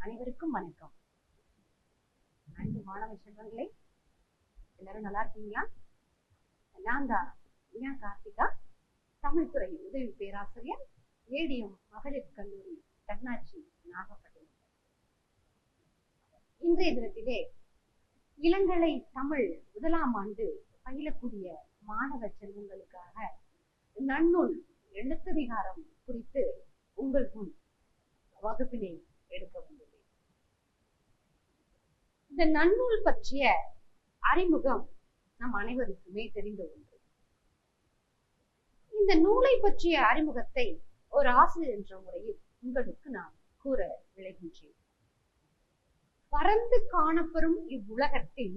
அனைவருக்கும் வணக்கம். அன்பு மாணவ செல்வங்களே, எல்லாரும் நல்லா இருக்கீங்களா? நான் தான் கார்த்திகா, தமிழ்துறை உதவி பேராசிரியர், ஏடிஎம் மகளிர் கல்லூரி தன்னாட்சி நாகப்பட்டினம். இன்றைய தினத்திலே இளங்கலை தமிழ் முதலாம் ஆண்டு பயிலக்கூடிய மாணவ செல்வங்களுக்காக நன்னூல் எழுத்ததிகாரம் குறித்து உங்கள் முன் வகுப்பினை எடுக்க வந்துள்ளேன். இந்த நன்னூல் பற்றிய அறிமுகம் நம் அனைவருக்குமே தெரிந்த ஒன்று. இந்த நூலை பற்றிய அறிமுகத்தை ஒரு ஆசிரியர் என்ற முறையில் உங்களுக்கு நான் கூற விளைகின்றேன். பரந்து காணப்பெறும் இவ்வுலகத்தில்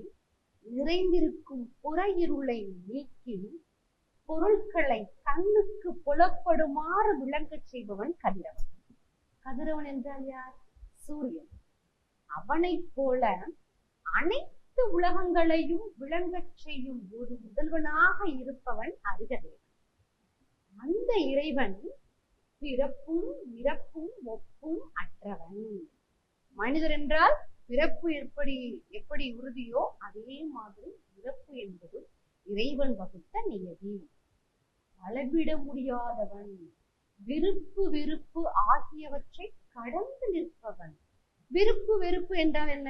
நிறைந்திருக்கும் புற இருளை நீக்கி பொருட்களை கண்ணுக்கு புலப்படுமாறு விளங்கச் செய்பவன் கதிரவன். கதிரவன் என்றால் யார்? சூரியன். அவனைப் போல அனைத்து உலகங்களையும் விளங்கச் செய்யும் ஒரு முதல்வனாக இருப்பவன் அருகதேவன். அந்த இறைவன் பிறப்பும் இறப்பும் ஒப்பும் அற்றவன். மனிதர் என்றால் பிறப்பு எப்படி உறுதியோ அதே மாதிரி இறப்பு என்பது இறைவன் வகுத்த நியதி. அளவிட முடியாதவன், விருப்பு வெறுப்பு ஆகியவற்றை கடந்து நிற்பவன். விருப்பு வெறுப்பு என்றால் என்ன?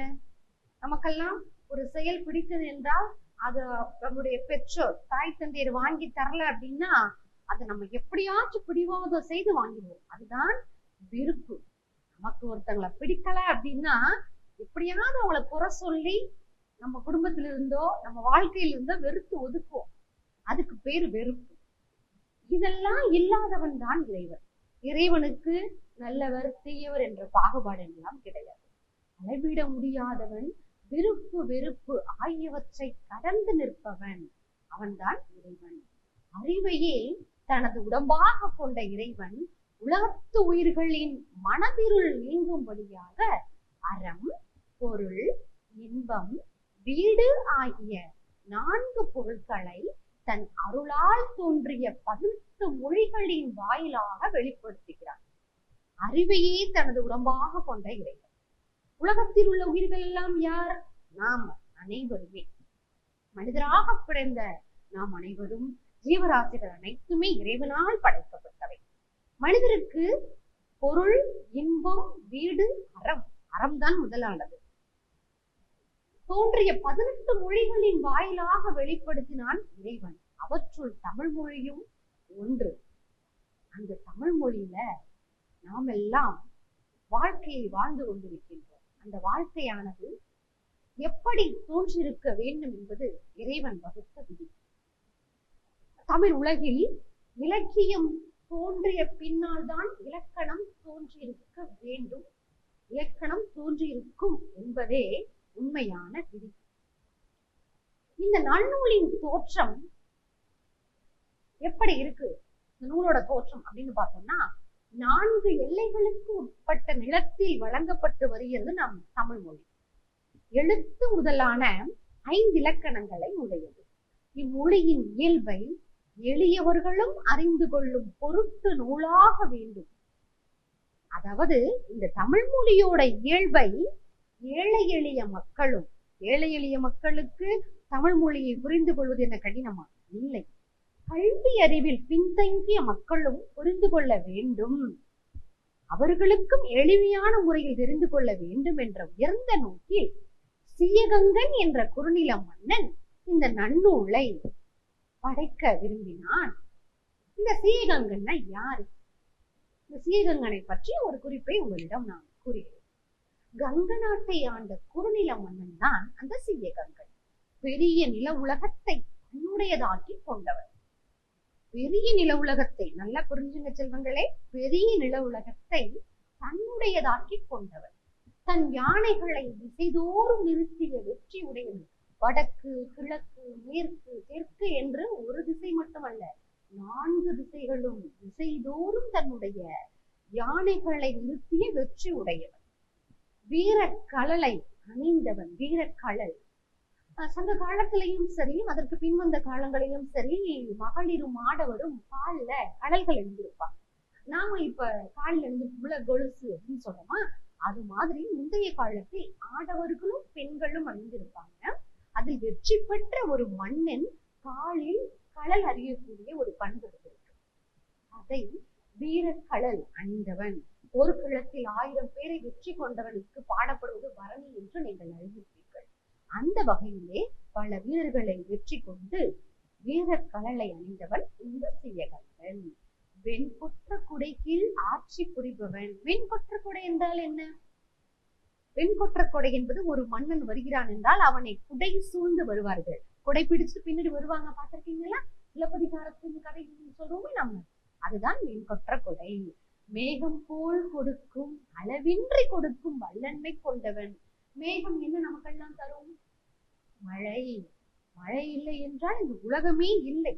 நமக்கெல்லாம் ஒரு செயல் பிடித்தது என்றால் அது நம்முடைய பெற்றோர் தாய் தந்தையர் வாங்கி தரல அப்படின்னா அதை நம்ம எப்படியாச்சும் பிடிவாதம் செய்து வாங்கிடுவோம். அதுதான் விருப்பு. நமக்கு ஒருத்தங்களை பிடிக்கல அப்படின்னா எப்படியாவது அவங்கள குறை சொல்லி நம்ம குடும்பத்தில இருந்தோ நம்ம வாழ்க்கையில இருந்தோ வெறுத்து ஒதுக்குவோம். அதுக்கு பேரு வெறுப்பு. இதெல்லாம் இல்லாதவன் தான் இறைவன். இறைவனுக்கு நல்லவர் தீயவர் என்ற பாகுபாடு எல்லாம் கிடையாது. அளவிட முடியாதவன், விருப்பு வெறுப்பு ஆகியவற்றை கடந்து நிற்பவன், அவன்தான் இறைவன். அறிவையே தனது உடம்பாக கொண்ட இறைவன் உலகத்து உயிர்களின் மனதிருள் நீங்கும்படியாக அறம், பொருள், இன்பம், வீடு ஆகிய 4 பொருட்களை தன் அருளால் தோன்றிய 18 மொழிகளின் வாயிலாக வெளிப்படுத்துகிறார். அறிவையே தனது உடம்பாக கொண்ட இறைவன். உலகத்தில் உள்ள உயிர்கள் எல்லாம் யார்? நாம் அனைவருமே. மனிதராக பிறந்த நாம் அனைவரும், ஜீவராசிகள் அனைத்துமே இறைவனால் படைக்கப்பட்டவை. மனிதருக்கு பொருள், இன்பம், வீடு, அறம். அறம்தான் முதலானது. தோன்றிய 18 மொழிகளின் வாயிலாக வெளிப்படுத்தினான் இறைவன். அவற்றுள் தமிழ் மொழியும் ஒன்று. அந்த தமிழ் மொழியில நாம் எல்லாம் வாழ்க்கையை வாழ்ந்து கொண்டிருக்கின்றோம். அந்த வாழ்க்கையானது எப்படி தோன்றியிருக்க வேண்டும் என்பது இறைவன் வகுத்த விதி. தமிழ் உலகில் இலக்கியம் தோன்றிய பின்னால் தான் இலக்கணம் தோன்றியிருக்க வேண்டும், இலக்கணம் தோன்றியிருக்கும் என்பதே உண்மையான விதி. இந்த நன்னூலின் தோற்றம் எப்படி இருக்கு? இந்த நூலோட தோற்றம் அப்படின்னு பார்த்தோம்னா 4 எல்லைகளுக்கு உட்பட்ட நிலத்தில் வழங்கப்பட்டு வருகிறது நம் தமிழ் மொழி. எழுத்து முதலான 5 இலக்கணங்களை உடையது. இம்மொழியின் இயல்பை எளியவர்களும் அறிந்து கொள்ளும் பொருட்டு நூலாக வேண்டும். அதாவது இந்த தமிழ் மொழியோட இயல்பை ஏழை எளிய மக்களும், ஏழை எளிய மக்களுக்கு தமிழ் மொழியை புரிந்து கொள்வது என்ன கடினமா? இல்லை. கல்வி அறிவில் பின்தங்கிய மக்களும் புரிந்து கொள்ள வேண்டும், அவர்களுக்கும் எளிமையான முறையில் தெரிந்து கொள்ள வேண்டும் என்ற உயர்ந்த நோக்கில் சீயகங்கன் என்ற குறுநில மன்னன் இந்த நன்னூலை படைக்க விரும்பினான். இந்த சீயகங்கன்னா யாரு? இந்த சீயகங்கனை பற்றி ஒரு குறிப்பை உங்களிடம் நான் கூறுகிறேன். கங்க நாட்டை ஆண்ட குறுநில மன்னன் தான் அந்த சீயகங்கன். பெரிய நில உலகத்தை தன்னுடையதாக்கி கொண்டவர். பெரிய நில உலகத்தை நல்லா புரிஞ்சுங்க செல்வங்களே, பெரிய நில உலகத்தை தன்னுடையதாக்கி கொண்டவர். தன் யானைகளை திசைதோறும் நிறுத்திய வெற்றி உடையவர். வடக்கு, கிழக்கு, மேற்கு, தெற்கு என்று ஒரு திசை மட்டுமல்ல, 4 திசைகளும் திசைதோறும் தன்னுடைய யானைகளை நிறுத்திய வெற்றி உடையவர். வீரக்கழலை அணிந்தவன். வீரக்கழல் சங்க காலத்திலையும் சரி, அதற்கு பின் வந்த காலங்களிலும் சரி, மகளிரும் ஆடவரும் காலில் கடல்கள் எழுந்திருப்பாங்க. நாம இப்ப காலில் இருந்து கொலுசு அப்படின்னு சொல்றோமா, அது மாதிரி முந்தைய காலத்தில் ஆடவர்களும் பெண்களும் அணிந்திருப்பாங்க. அதில் வெற்றி பெற்ற ஒரு மன்னன் காலில் களல் அறியக்கூடிய ஒரு பண்பு இருக்கு. அதை வீரக்கழல் அணிந்தவன், ஒரு களத்தில் 1000 பேரை வெற்றி கொண்டவனுக்கு பாடப்படுவது பரணி என்று நீங்கள் அறிந்திருப்பீர்கள். அந்த வகையிலே பல வீரர்களை வெற்றி கொண்டு வீரக்கழலை அணிந்தவன் இந்த சீயகங்கன். வெண்கொற்ற குடை கீழ் ஆட்சி புரிபவன். வெண்கொற்ற குடை என்றால் என்ன? வெண்கொற்ற கொடை என்பது ஒரு மன்னன் வருகிறான் என்றால் அவனை குடை சூழ்ந்து வருவார்கள். கொடை பிடிச்சு பின்னாடி வருவாங்க, பார்த்திருக்கீங்களா? சிலப்பதிகாரத்தின் கதை சொல்றோமே நம்ம, அதுதான் வெண்கொற்ற கொடை. மேகம் போல் கொடுக்கும், அளவின்றி கொடுக்கும் வல்லன்மை கொண்டவன். மேகம் என்ன நமக்கெல்லாம் தரும்? மழை. மழை இல்லை என்றால் இந்த உலகமே இல்லை,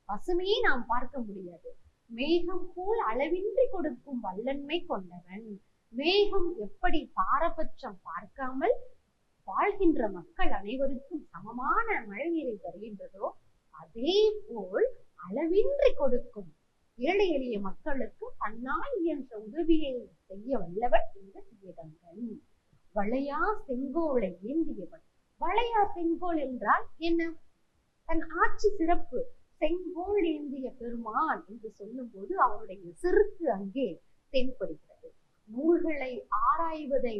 பசுமையே நாம் பார்க்க முடியாது. மேகம் போல் அளவின்றி கொடுக்கும் வல்லன்மை கொண்டவன். மேகம் எப்படி பாரபட்சம் பார்க்காமல் வாழ்கின்ற மக்கள் அனைவருக்கும் சமமான மழை நீரை தருகின்றதோ, அதே போல் அளவின்றி கொடுக்கும் ஏழை எளிய மக்களுக்கு தன்னால் இயன்ற உதவியை செய்ய வல்லவன் இந்த சீயகங்கன். வளையா செங்கோலை ஏந்தியவன். வளையா செங்கோல் என்றால் என்ன? தன் ஆட்சி சிறப்பு. செங்கோல் ஏந்திய பெருமான் என்று சொல்லும் போது அவருடைய சிறுக்கு அங்கே தென்படுகிறது. நூல்களை ஆராய்வதை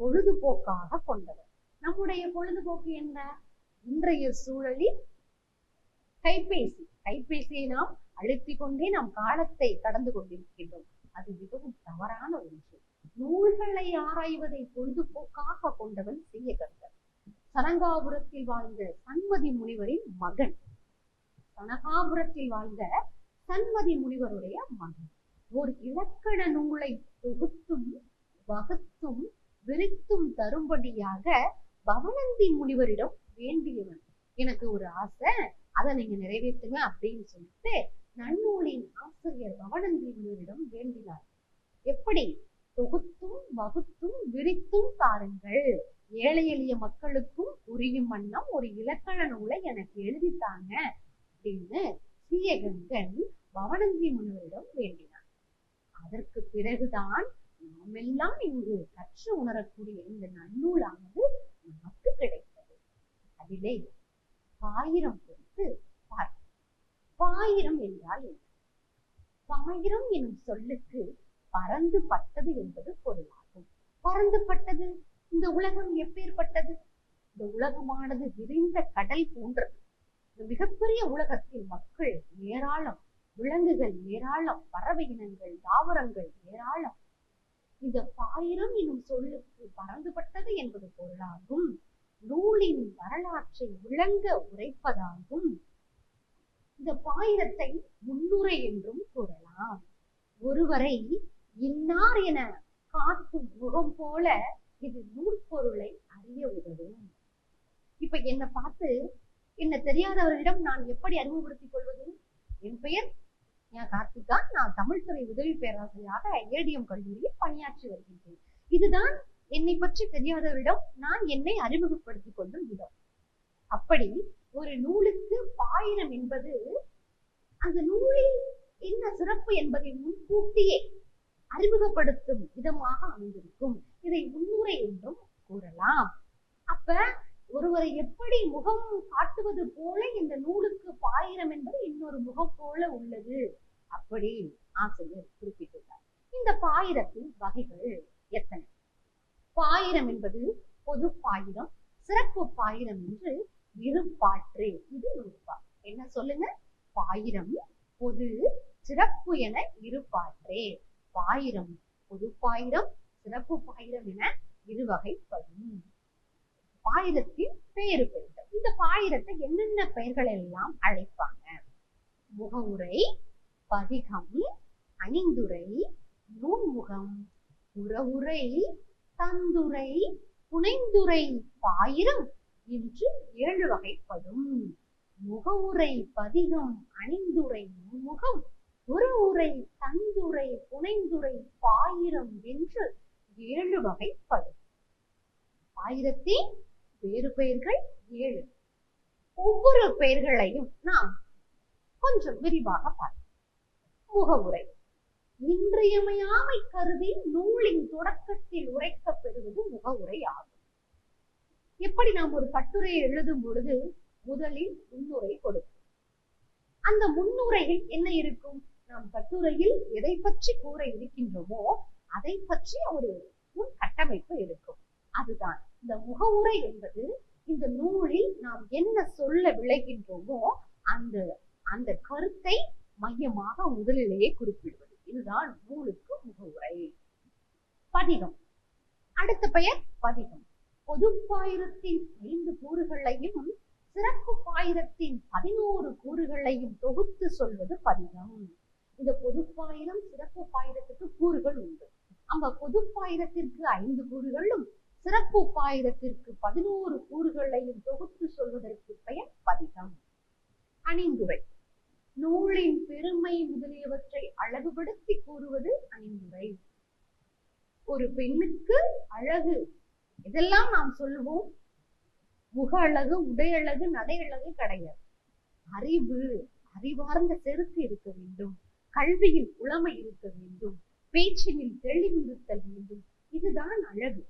பொழுதுபோக்காக கொண்டவர். நம்முடைய பொழுதுபோக்கு என்ன? இன்றைய சூழலில் கைபேசியை நாம் அழுத்திக் கொண்டே நாம் காலத்தை கடந்து கொண்டிருக்கின்றோம். அது மிகவும் தவறான ஒன்று. நூல்களை ஆராய்வதை பொழுதுபோக்காக கொண்டவன் சீயகங்கன். சனகாபுரத்தில் வாழ்ந்த சன்மதி முனிவரின் மகன். சனகாபுரத்தில் வாழ்ந்த சன்மதி முனிவருடைய மகன் ஒரு இலக்கண நூலை தொகுத்தும் வகுத்தும் விரித்தும் தரும்படியாக பவனந்தி முனிவரிடம் வேண்டியவன். எனக்கு ஒரு ஆசை, அதை நீங்க நிறைவேற்றுங்க அப்படின்னு சொல்லிட்டு நன்னூலின் ஆசிரியர் பவனந்தி முனிவரிடம் வேண்டினார். எப்படி? தொகுத்தும் வகுத்தும் விரித்தும் தாருங்கள், ஏழை எளிய மக்களுக்கும் புரியும் வண்ணம் ஒரு இலக்கண நூலை எனக்கு எழுதித்தாங்க அப்படின்னு சீயகங்கன் பவனந்தி முனிவரிடம் வேண்டினார். அதற்கு பிறகுதான் நாமெல்லாம் இங்கு கற்று உணரக்கூடிய இந்த நன்னூலானது நமக்கு கிடைத்தது. அதிலே பாயிரம் குறித்து பார்ப்போம். பாயிரம் என்றால் என்ன? பாயிரம் எனும் சொல்லுக்கு பறந்து பட்டது என்பது பொருளாகும். பறந்து பட்டது, இந்த உலகம் எப்பேற்பட்டது? இந்த உலகமானது விரிந்த கடல் போன்றது. இந்த மிகப்பெரிய உலகத்தில் மக்கள் ஏராளம், விலங்குகள் ஏராளம், பறவை இனங்கள், தாவரங்கள் ஏராளம். இந்த பாயிரம் எனும் சொல்லுக்கு பறந்துபட்டது என்பது பொருளாகும். நூலின் வரலாற்றை விளங்க உரைப்பதாகும். இந்த பாயிரத்தை முன்னுரை என்றும் கூறலாம். ஒருவரை இன்னார் என காட்டும் முகம் போல இது நூற்பொருளை அறிய உதவும். இப்ப என்னை பார்த்து என்ன தெரியாதவர்களிடம் நான் எப்படி அறிமுகப்படுத்திக் கொள்வது? என் பெயர் கார்த்திகா, நான் தமிழ்துறை உதவி பேராசிரியராக ஏடிஎம் கல்லூரியில் பணியாற்றி வருகின்றேன். இதுதான் என்னை பற்றி தெரியாதவரிடம் நான் என்னை அறிமுகப்படுத்திக் கொள்ளும் விதம். அப்படி ஒரு நூலுக்கு பாயிரம் என்பது அந்த நூலில் என்ன சிறப்பு என்பதை முன்கூட்டியே அறிமுகப்படுத்தும் விதமாக அமைந்திருக்கும். இதை முன்னுரை என்றும் கூறலாம். அப்ப ஒருவரை எப்படி முகம் காட்டுவது போல இந்த நூலுக்கு பாயிரம் என்பது இன்னொரு முகம் போல உள்ளது, அப்படி ஆசிரியர் குறிப்பிட்டுள்ளார். இந்த பாயிரத்தின் வகைகள் எத்தனை? பாயிரம் என்பது பொது பாயிரம், சிறப்பு பாயிரம் என்று இருபாற்று. இது நூற்பா. என்ன சொல்லுங்க? பாயிரம் பொது, சிறப்பு என இருபாற்றே. பாயிரம் பொது பாயிரம், சிறப்பு பாயிரம் என இருவகைப்படும். பாயிரத்தின் பெயரு பெயர்கள். இந்த பாயிரத்தை என்னென்ன பெயர்கள் எல்லாம் அழைப்பாங்க? முகவுரை, பதிகம், அணிந்துரை, நூன்முகம், புறவுரை, தந்துரை, புனைந்துரை, பாயிரம் என்று 7 வகைப்படும். முகவுரை, பதிகம், அணிந்துரை, நூன்முகம், புறவுரை, தந்துரை, புனைந்துரை, பாயிரம் என்று 7 வகைப்படும். பாயிரத்தின் வேறு பெயர்கள் 7. ஒவ்வொரு பெயர்களையும் நாம் கொஞ்சம் விரிவாக பார்ப்போம். முகவுரை. இன்றியமையாமை கருதி நூலின் தொடக்கத்தில் உரைக்கப் பெறுவது முகவுரை ஆகும். எப்படி நாம் ஒரு கட்டுரையை எழுதும் பொழுது முதலில் முன்னுரை கொடுப்போம். அந்த முன்னுரையில் என்ன இருக்கும்? நாம் கட்டுரையில் எதை பற்றி கூற இருக்கின்றோமோ அதை பற்றி ஒரு முன் கட்டமைப்பு இருக்கும். அதுதான் இந்த முகவுரை என்பது. இந்த நூலில் நாம் என்ன சொல்ல விளைகின்றோமோ அந்த அந்த கருத்தை மையமாக முதலிலேயே குறிப்பிடுவது. இதுதான் நூலுக்கு முகவுரை. பதிகம். அடுத்த பெயர் பதிகம். பொதுப்பாயிரத்தின் 5 கூறுகளையும் சிறப்பு பாயிரத்தின் 11 கூறுகளையும் தொகுத்து சொல்வது பதிகம். இந்த பொதுப்பாயிரம் சிறப்பு பாயிரத்துக்கு கூறுகள் உண்டு. அந்த பொதுப்பாயிரத்திற்கு 5 கூறுகளும் சிறப்பு பாயிரத்திற்கு 11 கூறுகளையும் தொகுத்து சொல்வதற்கு பெயர் பதிகம். அணிந்துரை. நூலின் பெருமை முதலியவற்றை அழகுபடுத்தி கூறுவது அணிந்துரை. ஒரு பெண்ணுக்கு அழகு இதெல்லாம் நாம் சொல்லுவோம். முக அழகு, உடை அழகு, நடை அழகு கிடையாது. அறிவு, அறிவார்ந்த செருக்கு இருக்க வேண்டும். கல்வியில் புலமை இருக்க வேண்டும். பேச்சினில் தெளிவு இருத்தல் வேண்டும். இதுதான் அழகு.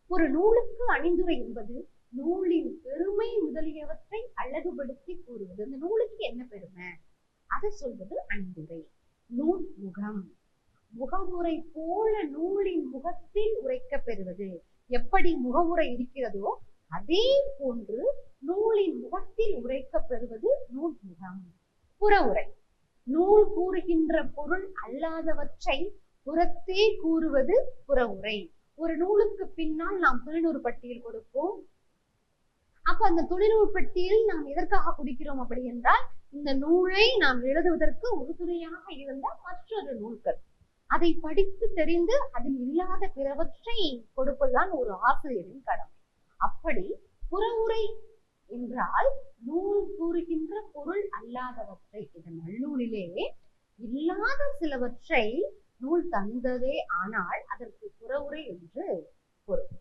ஒரு நூலுக்கு அணிந்துரை என்பது நூலின் பெருமை முதலியவற்றை அழகுபடுத்தி கூறுவது. அந்த நூலுக்கு என்ன பெருமை அதை சொல்வது அணிந்துரை. நூல் முகம். முகவுரை போல நூலின் முகத்தில் உரைக்க பெறுவது. எப்படி முகவுரை இருக்கிறதோ அதே போன்று நூலின் முகத்தில் உரைக்க பெறுவது நூல் முகம். புறவுரை. நூல் கூறுகின்ற பொருள் அல்லாதவற்றை புறத்தே கூறுவது புறவுரை. ஒரு நூலுக்கு பின்னால் நாம் துணிநூறு பட்டியல் கொடுப்போம். அப்ப அந்த துணிநூறு பட்டியல் நாம் எதற்காக குடிக்கிறோம் அப்படி என்றால், இந்த நூலை நாம் எழுதுவதற்கு உறுதுணையாக இருந்த மற்றொரு நூல்கள் அதை படித்து தெரிந்து அதில் இல்லாத பிறவற்றை கொடுப்பதுதான் ஒரு ஆசிரியரின் கடமை. அப்படி புறவுரை என்றால் நூல் கூறுகின்ற பொருள் அல்லாதவற்றை, இதன் நன்னூலிலே இல்லாத சிலவற்றை நூல் தந்ததே ஆனால் அதற்கு புறவுரை என்று பொருள்.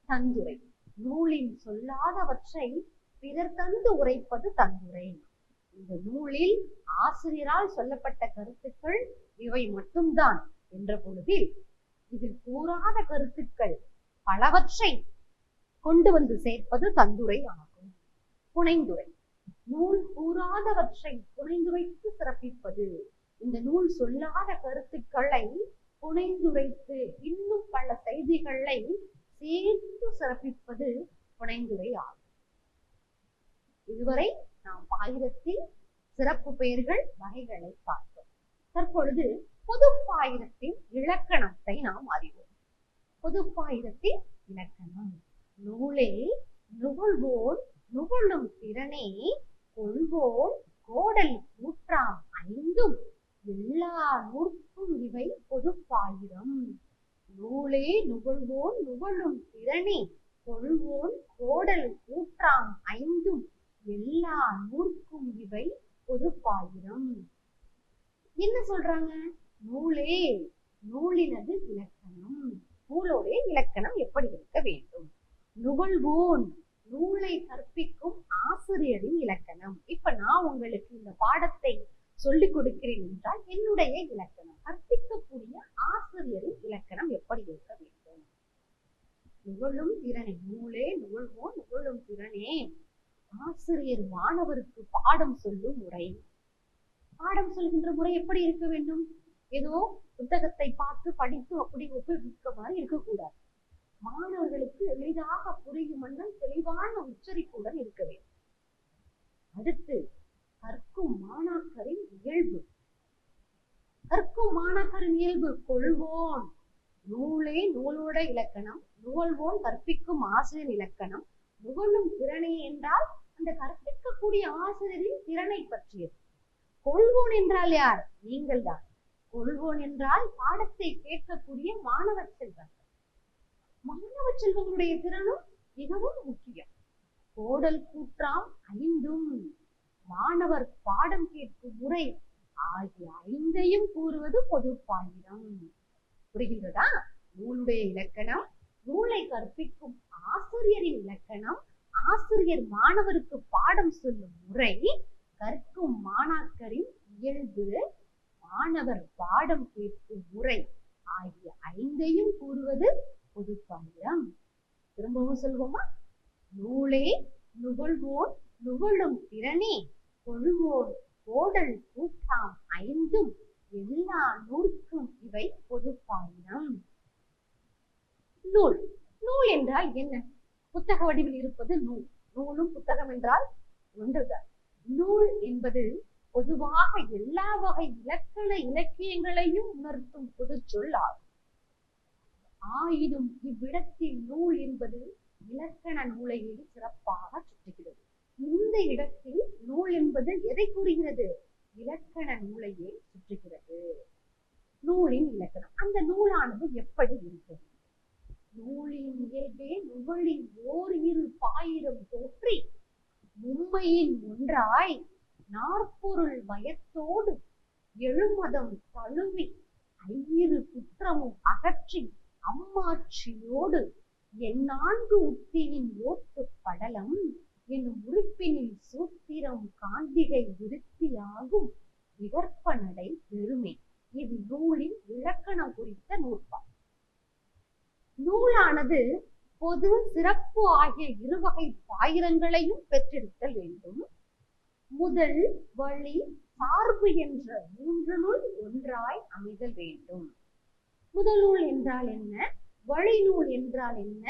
தந்துரை. நூலின் சொல்லாதவற்றை பிறர் தந்து உரைப்பது தந்துரை. இந்த நூலில் ஆசிரியரால் சொல்லப்பட்ட கருத்துக்கள் இவை மட்டும்தான் என்ற பொழுதில் இதில் கூறாத கருத்துக்கள் பலவற்றை கொண்டு வந்து சேர்ப்பது தந்துரை ஆகும். புனைந்துரை. நூல் கூறாதவற்றை புனைந்துரைத்து சிறப்பிப்பது. இந்த நூல் சொல்லாத கருத்துக்களை புனைந்துரைத்து இன்னும் பல செய்திகளை சேர்த்து சிறப்பிப்பது புனைந்துரை ஆகும். இதுவரை நாம் பாயிரத்தில் சிறப்பு பெயர்கள் வகைகளை பார்த்தோம். தற்பொழுது பொதுப்பாயிரத்தின் இலக்கணத்தை நாம் அறிவோம். பொதுப்பாயிரத்தின் இலக்கணம். நூலே நுகழ்வோன் நுகழும் திறனே கொள்வோன் கோடல் கூற்றாம் 5ம் எல்லா நூற்கும் இவை பொதுப்பாயிரம். நூலே நுகழ்வோன் நுகழும் திறனே கொள்வோன் கோடல் கூற்றாம் 5ம் எல்லா நூற்கும் இவை பொதுப்பாயிரம். என்ன சொல்றாங்க? நூலே, நூலினது இலக்கணம். நூலோடைய இலக்கணம் எப்படி இருக்க வேண்டும்? நுகழ்வோன், நூலை கற்பிக்கும் ஆசிரியரின் இலக்கணம். இப்ப நான் உங்களுக்கு இந்த பாடத்தை சொல்லிக் கொடுக்கிறேன் என்றால் என்னுடைய இலக்கணம், கற்பிக்கக்கூடிய ஆசிரியரின் இலக்கணம் எப்படி இருக்க வேண்டும்? நுகழும் திறனே. நூலே நுகழ்வோன் நுகழும் திறனே. ஆசிரியர் மாணவருக்கு பாடம் சொல்லும் முறை. பாடம் சொல்கின்ற முறை எப்படி இருக்க வேண்டும்? ஏதோ புத்தகத்தை பார்த்து படித்து அப்படி ஒப்புவிக்க மாதிரி இருக்கக்கூடாது. மாணவர்களுக்கு எளிதாக புரியும் வண்ணம் தெளிவான உச்சரிப்புடன் இருக்க வேண்டும். அடுத்து கற்கும் மாணாக்கரின் இயல்பு. கற்கும் மாணாக்கரின் இயல்பு கொள்வோன். நூலே நூலோட இலக்கணம், நுகழ்வோன் கற்பிக்கும் ஆசிரியர் இலக்கணம். நுகழும் திறனே என்றால் அந்த கற்பிக்கக்கூடிய ஆசிரியரின் திறனை பற்றியது. கொள்வோன் என்றால் யார்? நீங்கள் தான். கொள்வோன் என்றால் பாடத்தை கேட்கக்கூடிய மாணவ செல்வங்கள். மாணவ செல்வங்களுடைய திறனும் மிகவும் முக்கியம். கோடல் கூற்றாம் 5ம், மாணவர் பாடம் கேட்கும் முறை ஆகிய 5ஐயும் கூறுவது பொதுப்பாயிரம். புரிகின்றதா? நூலுடைய இலக்கணம், நூலை கற்பிக்கும் ஆசிரியரின் இலக்கணம், ஆசிரியர் மாணவருக்கு பாடம் சொல்லும் முறை, கற்கும் மாணாக்கரின் இயல்பு, மாணவர் பாடம் கேட்கும் முறை ஆகிய ஐந்தையும் கூறுவது பொதுப்பாயிரம். திரும்பவும் சொல்வோமா? நூலே நுகழ்வோன் நுகழும் திறனே கொள்வோன் கோடல் கூட்டாம் ஐந்தும் எல்லா நூற்கும் இவை பொதுப்பாயிரம். நூல். நூல் என்றால் என்ன? புத்தக வடிவில் இருப்பது நூல். நூலும் புத்தகம் என்றால் ஒன்றுதான். நூல் என்பது பொதுவாக எல்லா வகை இலக்கண இலக்கியங்களையும் உணர்த்தும் பொது சொல் ஆகும். ஆயினும் இவ்விடத்தில் நூல் என்பது இலக்கண நூலையே சிறப்பாக சுட்டுகிறது. இந்த இடத்தில் நூல் என்பது எதை கூறுகிறது? இலக்கண நூலையே சுற்றுகிறது. நூலின் இலக்கணம். அந்த நூலானது எப்படி இருக்கிறது? நூலின் இயல்பே நுவலின் ஓர் இரு பாயிரம் தோற்றி மும்மையின் ஒன்றாய் நாற்பொருள் பயத்தோடு எழுமதம் தழுவி ஐயிரு குற்றமும் அகற்றி அம்மாட்சியோடு எந்நான்கு உத்தியின் ஓட்டு படலம் என்னும் உறுப்பினில் சூத்திரம் காந்திகை விருத்தியாகும் விகற்ப நடை பெருமை. இது நூலின் இலக்கணம் குறித்த நூற்பா. நூலானது பொது சிறப்பு ஆகிய இருவகை பாயிரங்களையும் பெற்றிருத்தல் வேண்டும். முதல் வழி சார்பு என்ற மூன்றுனுள் ஒன்றாய் அமைதல் வேண்டும். முதல் நூல் என்றால் என்ன? வழி நூல் என்றால் என்ன?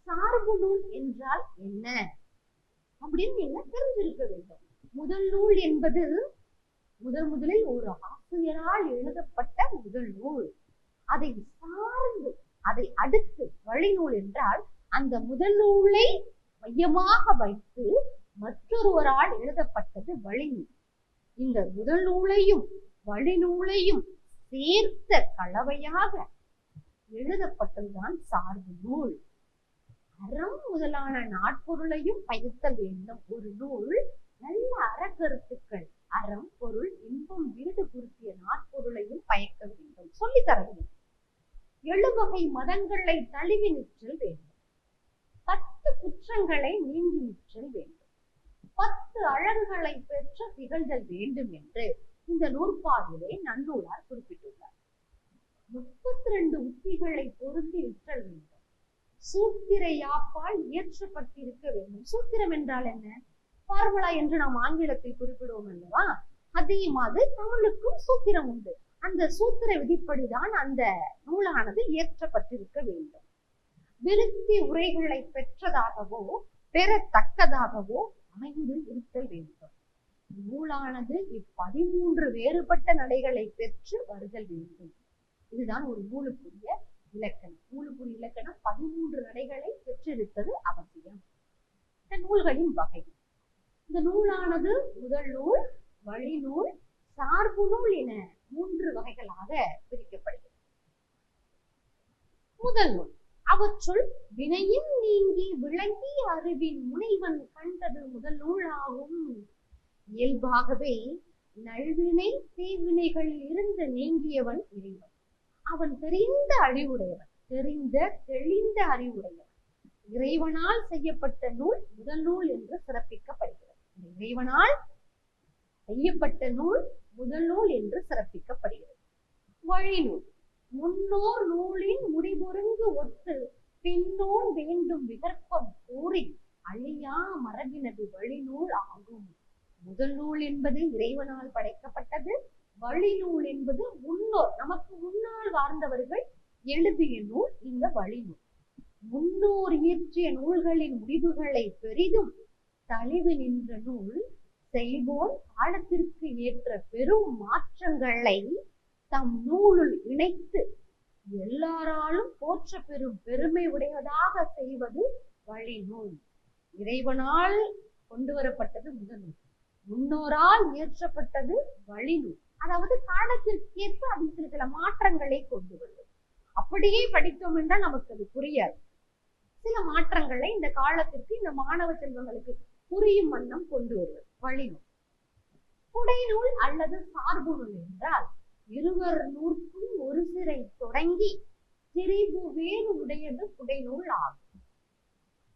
சார்பு நூல் என்றால் என்ன அப்படின்னு நீங்க தெரிஞ்சிருக்க வேண்டும். முதல் நூல் என்பது முதலில் ஒரு ஆசிரியரால் எழுதப்பட்ட முதல் நூல். அதை சார்ந்து அதை அடுத்து வழிநூல் என்றால் அந்த முதல் நூலை மையமாக வைத்து மற்றொருவரால் எழுதப்பட்டது வழிநூல். இந்த முதல் நூலையும் வழிநூலையும் சேர்த்த கலவையாக எழுதப்பட்டதுதான் சார்பு நூல். அறம் முதலான நாட்பொருளையும் பயிர்த்தல் வேண்டும். ஒரு நூல் நல்ல அறக்கருத்துக்கள், அறம், பொருள், இன்பம், வீடு குறித்திய நாட்பொருளையும் பயக்க வேண்டும், சொல்லித்தர வேண்டும். 7 வகை மதங்களை தழுவி நிற்றல் வேண்டும். 10 குற்றங்களை நீங்கி நிற்றல் வேண்டும். 10 அழகுகளை பெற்ற திகழ்தல் வேண்டும் என்று இந்த நூற்பாவிலே நன்னூலார் குறிப்பிட்டுள்ளார். 32 உத்திகளை பொருந்தி நிற்றல் வேண்டும். சூத்திர யாப்பால் இயற்றப்பட்டிருக்க வேண்டும். சூத்திரம் என்றால் என்ன? ஃபார்முலா என்று நாம் ஆங்கிலத்தில் குறிப்பிடுவோம் அல்லவா? அதே மாதிரி தமிழுக்கும் சூத்திரம் உண்டு. அந்த சூத்திர விதிப்படிதான் அந்த நூலானது இயற்றப்பட்டிருக்க வேண்டும். விருத்தி உரைகளை பெற்றதாகவோ பெறத்தக்கதாகவோ அமைந்து இருத்தல் வேண்டும். நூலானது 13 வேறுபட்ட நடைகளை பெற்று வருதல் வேண்டும். இதுதான் ஒரு நூலுக்குரிய இலக்கணம். நூலுக்குரிய இலக்கணம் 13 நடைகளை பெற்றிருப்பது அவசியம். இந்த நூல்களின் வகை. இந்த நூலானது முதல் நூல், வழிநூல், சார்பு நூல் என 3 வகைகளாக பிரிக்கப்படுகிறது. முதல் நூல். அவற்றுள் வினையின் நீங்கி விளங்கி அறிவின் முனைவன் கண்டது முதல் நூலாகும். இயல்பாகவே நல்வினை தீவினைகளில் இருந்து நீங்கியவன் இறைவன். அவன் தெரிந்த அறிவுடையவன், தெளிந்த அறிவுடையவன். இறைவனால் செய்யப்பட்ட நூல் முதல் நூல் என்று சிறப்பிக்கப்படுகிறது. இறைவனால் செய்யப்பட்ட நூல் முதல் நூல் என்று சிறப்பிக்கப்படுகிறது. வழிநூல். முன்னோர் நூலின் முடிபொருங்கு ஒத்து பின்னோன் வேண்டும் விகற்பம் கூறி அழியா மரபினது வழிநூல் ஆகும். முதல் நூல் என்பது இறைவனால் படைக்கப்பட்டது. வழிநூல் என்பது முன்னோர், நமக்கு முன்னால் வாழ்ந்தவர்கள் எழுதிய நூல் இந்த வழிநூல். முன்னோர் இயற்றிய நூல்களின் முடிவுகளை பெரிதும் தழுவி நின்ற நூல் செய்வோன் காலத்திற்கு ஏற்ற பெரும் மாற்றங்களை தம் நூலுள் இணைத்து எல்லாராலும் போற்ற பெறும் பெருமை உடையதாக செய்வது வழிநூல். இறைவனால் கொண்டு வரப்பட்டது முதல் நூல், முன்னோரால் இயற்றப்பட்டது வழிநூல். அதாவது காலத்திற்கேற்ப அதில் சில மாற்றங்களை கொண்டு வருவது. அப்படியே படித்தோம் என்றால் நமக்கு அது புரியாது. சில மாற்றங்களை இந்த காலத்திற்கு இந்த மாணவ செல்வங்களுக்கு புரியும் வண்ணம் கொண்டு வருவது வழிநூல். புடைநூல் அல்லது சார்பு நூல் என்றால் இருவர் நூற்கும் ஒரு சிறை தொடங்கி திரிபு வேறு உடையது புடைநூல் ஆகும்.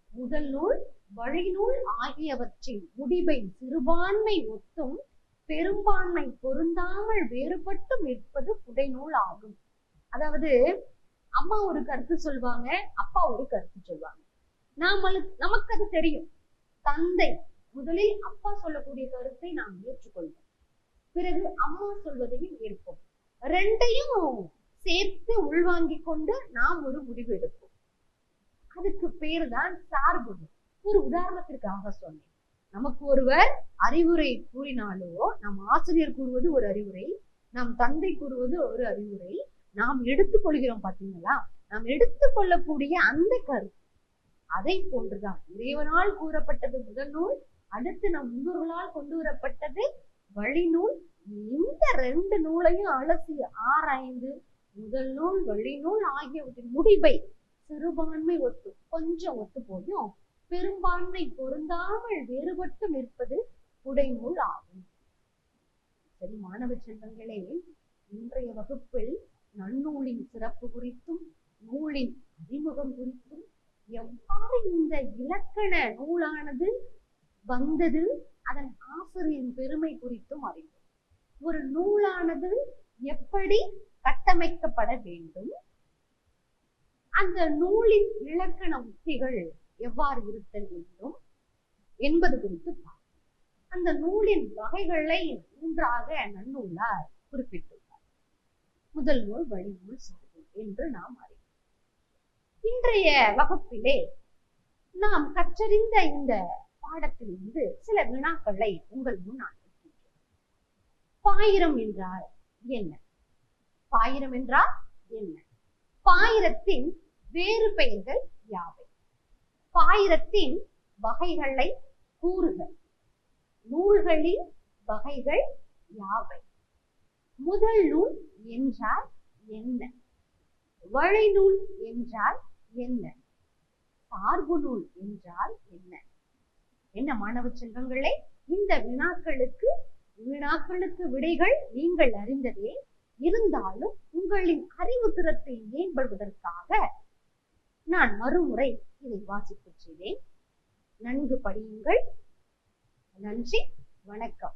முதல் நூல், வழிநூல் ஆகியவற்றின் முடிவை சிறுபான்மை ஒத்தும் பெரும்பான்மை பொருந்தாமல் வேறுபட்டு நிற்பது புடைநூல் ஆகும். அதாவது அம்மா ஒரு கருத்து சொல்வாங்க, அப்பா ஒரு கருத்து சொல்வாங்க. நமக்கு அது தெரியும். தந்தை முதலில் அப்பா சொல்லக்கூடிய கருத்தை நாம் ஏற்றுக்கொள்வோம், பிறகு அம்மா சொல்வதையும் ஏற்போம். ரெண்டையும் சேர்த்து உள்வாங்கிக் கொண்டு நாம் ஒரு முடிவு எடுப்போம். அதுக்கு பேரு தான் சார்புகள். ஒரு உதாரணத்திற்காக சொன்னேன். நமக்கு ஒருவர் அறிவுரை கூறினாலோ, நம் ஆசிரியர் கூறுவது ஒரு அறிவுரை, நம் தந்தை கூறுவது ஒரு அறிவுரை, நாம் எடுத்துக்கொள்கிறோம் பார்த்தீங்களா? நாம் எடுத்துக்கொள்ளக்கூடிய அந்த கருத்து அதை போன்றுதான் இறைவனால் கூறப்பட்டது முதல் நூல், அடுத்து நம் முன்னோர்களால் கொண்டு வரப்பட்டது வழிநூல். இந்த ரெண்டு நூலையும் அலசி ஆராய்ந்து முதல் நூல் வழிநூல் ஆகியவற்றின் முடிவை சிறுபான்மை கொஞ்சம் ஒத்து போயும் பெரும்பான்மை பொருந்தாமல் வேறுபட்டு நிற்பது புடைநூல் ஆகும். சரி மாணவ செல்வங்களே, இன்றைய வகுப்பில் நன்னூலின் சிறப்பு குறித்தும் நூலின் அறிமுகம் குறித்தும் எவ்வாறு இந்த இலக்கண நூலானது வந்தது, அதன் ஆசிரியரின் பெருமை குறித்தும் அறிந்தோம். ஒரு நூலானது எப்படி கட்டமைக்கப்பட வேண்டும், அந்த நூலின் இலக்கண உத்திகள் எவ்வாறு இருத்தல் வேண்டும் என்பது குறித்து பார்த்தோம். அந்த நூலின் வகைகளை மூன்றாக நன்னூலார் குறிப்பிட்டுள்ளார். முதல் நூல், வழிநூல், சார்புநூல் என்று நாம் அறிவோம். இன்றைய வகுப்பிலே நாம் கற்றறிந்த இந்த பாடத்திலிருந்து சில வினாக்களை உங்கள் முன் நான் வைக்கின்றேன். பாயிரம் என்றால் என்ன? பாயிரம் என்றால் என்ன? பாயிரத்தின் வேறு பெயர்கள் யாவை? பாயிரத்தின் வகைகளை கூறுகள். நூல்களின் வகைகள் யாவை? முதல் நூல் என்றால் என்ன? வழிநூல் என்றால் என்ன? சார்பு நூல் என்றால் என்ன? என்ன மாணவ செல்வங்களே, இந்த வினாக்களுக்கு விடைகள் நீங்கள் அறிந்ததே. இருந்தாலும் உங்களின் அறிவு திறத்தை மேம்படுவதற்காக நான் மறுமுறை இதை வாசிப்பு செய்தேன். நன்கு படியுங்கள். நன்றி, வணக்கம்.